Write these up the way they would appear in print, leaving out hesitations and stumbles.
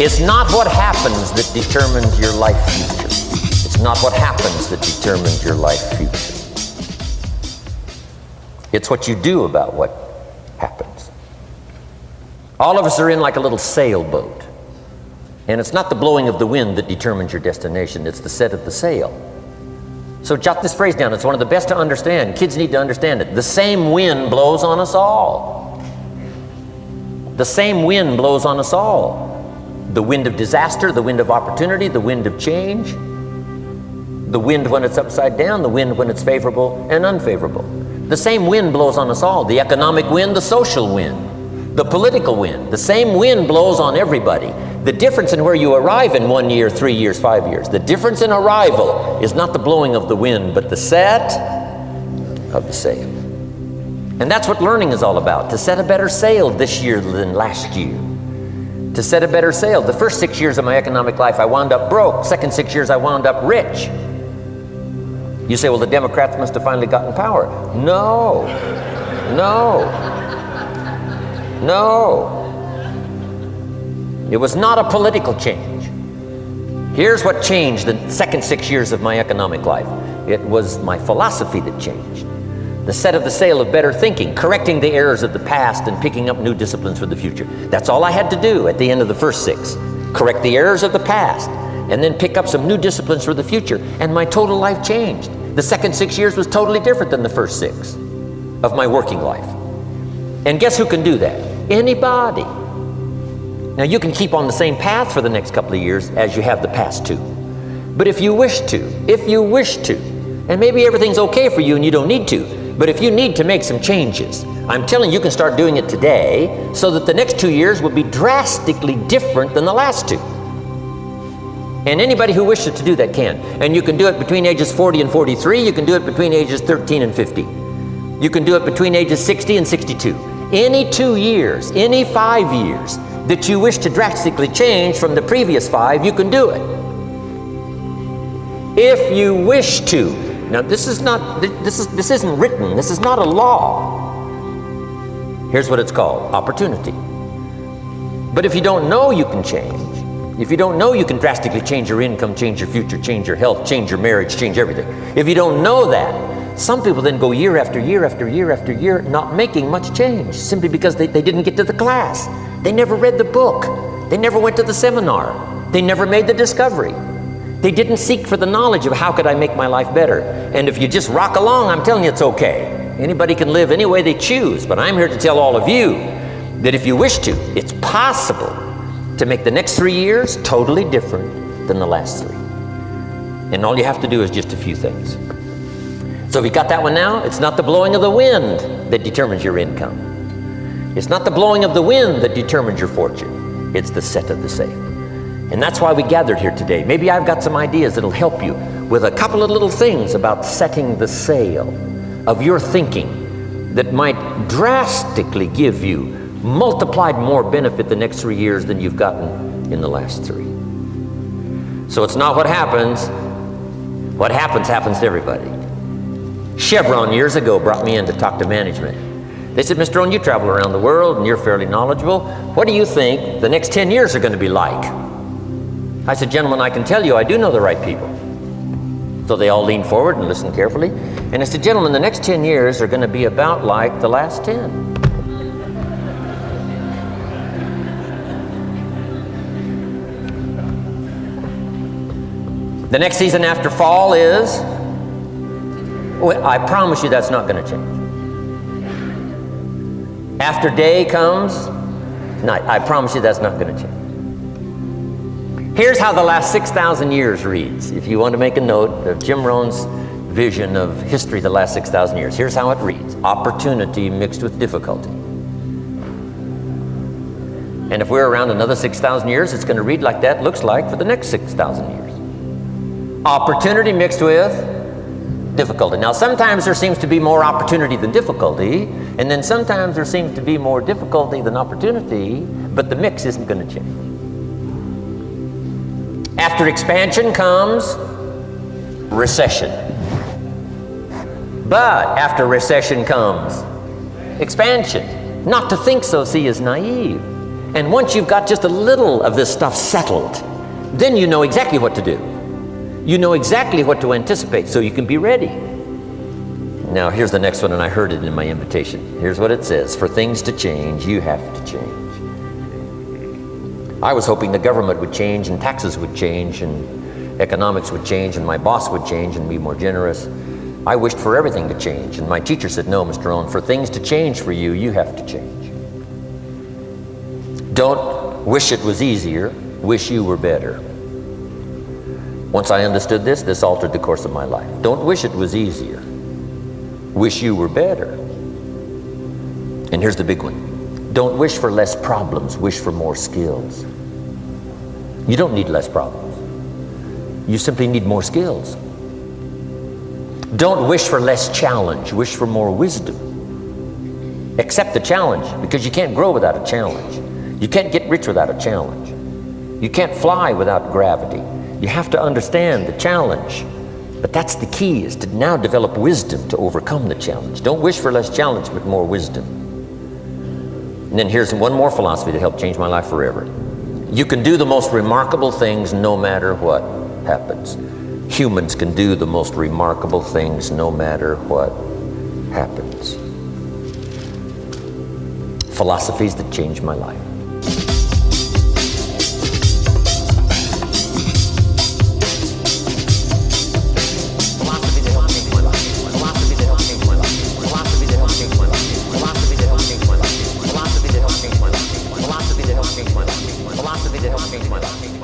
It's not what happens that determines your life future. It's not what happens that determines your life future. It's what you do about what happens. All of us are in like a little sailboat. And it's not the blowing of the wind that determines your destination, it's the set of the sail. So jot this phrase down, it's one of the best to understand. Kids need to understand it. The same wind blows on us all. The same wind blows on us all. The wind of disaster, the wind of opportunity, the wind of change. The wind when it's upside down, the wind when it's favorable and unfavorable. The same wind blows on us all. The economic wind, the social wind, the political wind. The same wind blows on everybody. The difference in where you arrive in 1 year, 3 years, 5 years, the difference in arrival is not the blowing of the wind, but the set of the sail. And that's what learning is all about, to set a better sail this year than last year. To set a better sail. The first 6 years of my economic life, I wound up broke. Second 6 years, I wound up rich. You say, well, the Democrats must have finally gotten power. No, no, no. It was not a political change. Here's what changed the second 6 years of my economic life. It was my philosophy that changed. The set of the sail of better thinking, correcting the errors of the past and picking up new disciplines for the future. That's all I had to do at the end of the first 6. Correct the errors of the past and then pick up some new disciplines for the future. And my total life changed. The second 6 years was totally different than the first 6 of my working life. And guess who can do that? Anybody. Now you can keep on the same path for the next couple of years as you have the past 2. But if you wish to, and maybe everything's okay for you and you don't need to, but if you need to make some changes, I'm telling you, you can start doing it today so that the next 2 years will be drastically different than the last 2. And anybody who wishes to do that can. And you can do it between ages 40 and 43. You can do it between ages 13 and 50. You can do it between ages 60 and 62. Any 2 years, any 5 years that you wish to drastically change from the previous 5, you can do it. If you wish to. Now this isn't written, this is not a law. Here's what it's called, opportunity. But if you don't know you can change, if you don't know you can drastically change your income, change your future, change your health, change your marriage, change everything. If you don't know that, some people then go year after year after year after year not making much change simply because they didn't get to the class. They never read the book. They never went to the seminar. They never made the discovery. They didn't seek for the knowledge of how could I make my life better. And if you just rock along, I'm telling you it's okay. Anybody can live any way they choose, but I'm here to tell all of you that if you wish to, it's possible to make the next 3 years totally different than the last 3. And all you have to do is just a few things. So if you got that one now, it's not the blowing of the wind that determines your income. It's not the blowing of the wind that determines your fortune. It's the set of the sail. And that's why we gathered here today. Maybe I've got some ideas that'll help you with a couple of little things about setting the sail of your thinking that might drastically give you multiplied more benefit the next 3 years than you've gotten in the last 3. So it's not what happens. What happens to everybody. Chevron years ago brought me in to talk to management. They said, Mr. Rohn, you travel around the world and you're fairly knowledgeable. What do you think the next 10 years are going to be like? I said, gentlemen, I can tell you I do know the right people. So they all leaned forward and listened carefully. And I said, gentlemen, the next 10 years are going to be about like the last 10. The next season after fall is, well, I promise you that's not going to change. After day comes night. I promise you that's not going to change. Here's how the last 6,000 years reads. If you want to make a note of Jim Rohn's vision of history the last 6,000 years, here's how it reads. Opportunity mixed with difficulty. And if we're around another 6,000 years, it's going to read like that looks like for the next 6,000 years. Opportunity mixed with difficulty. Now, sometimes there seems to be more opportunity than difficulty, and then sometimes there seems to be more difficulty than opportunity, but the mix isn't going to change. After expansion comes recession. But after recession comes expansion. Not to think so, see, is naive. And once you've got just a little of this stuff settled, then you know exactly what to do. You know exactly what to anticipate, so you can be ready. Now here's the next one, and I heard it in my invitation. Here's what it says: for things to change, you have to change. I was hoping the government would change, and taxes would change, and economics would change, and my boss would change and be more generous. I wished for everything to change, and my teacher said, no, Mr. Rohn, for things to change for you, you have to change. Don't wish it was easier, wish you were better. Once I understood this, this altered the course of my life. Don't wish it was easier, wish you were better. And here's the big one. Don't wish for less problems, wish for more skills. You don't need less problems. You simply need more skills. Don't wish for less challenge, wish for more wisdom. Accept the challenge, because you can't grow without a challenge. You can't get rich without a challenge. You can't fly without gravity. You have to understand the challenge. But that's the key, is to now develop wisdom to overcome the challenge. Don't wish for less challenge, but more wisdom. And then here's one more philosophy that helped change my life forever. You can do the most remarkable things no matter what happens. Humans can do the most remarkable things no matter what happens. Philosophies that changed my life.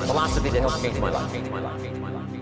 Philosophy that helped change my life.